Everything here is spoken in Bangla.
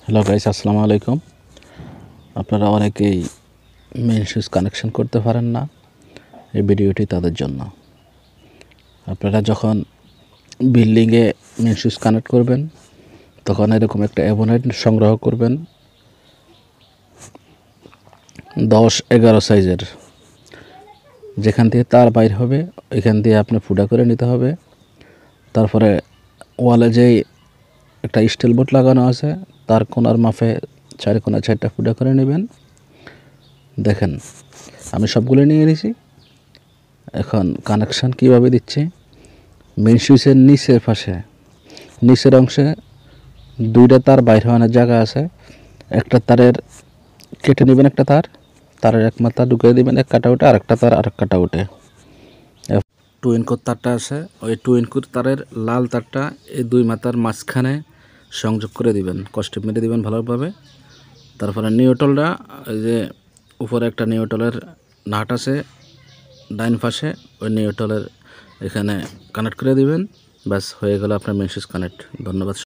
হ্যালো গাইস, আসসালামু আলাইকুম। আপনারা অনেকেই মেইন সুইচ কানেকশন করতে পারেন না। এই ভিডিওটি তাদের জন্য। আপনারা যখন বিল্ডিংয়ে মেইন সুইচ কানেক্ট করবেন তখন এরকম একটা অ্যাবোনেট সংগ্রহ করবেন 10-11 সাইজের। যেখান থেকে তার বাইর হবে ওইখান দিয়ে আপনি ফুটা করে নিতে হবে। তারপরে ওয়ালে যেই একটা স্টিল বোর্ড লাগানো আছে তার কোণার মাপে 4 কোণা 4টা ফুটা করে নেবেন। দেখেন আমি সবগুলো নিয়ে নিয়েছি। এখন কানেকশান কিভাবে দিচ্ছি, মেইন সুইচের নিচের পাশে নিচের অংশে 2টা তার বাইর হওয়ার জায়গা আছে। একটা তারের কেটে নেবেন, একটা তারের এক মাথা ঢুকিয়ে দেবেন এক কাটাউটে, আরেকটা তার আরেক কাটাউটে। 2 ইনকোর তারটা আছে, ওই 2 ইনকোর তারের লাল তারটা এই 2 মাথার মাঝখানে সংযোগ করে দিবেন, কষ্টেপ মেরে দিবেন ভালোভাবে। তারপরে নিউট্রালটা, এই যে উপরে একটা নিউট্রালের নাট আছে ডাইন পাশে, ওই নিউট্রালের এখানে কানেক্ট করে দিবেন। ব্যাস হয়ে গেল আপনার মেইন সুইচ কানেক্ট। ধন্যবাদ।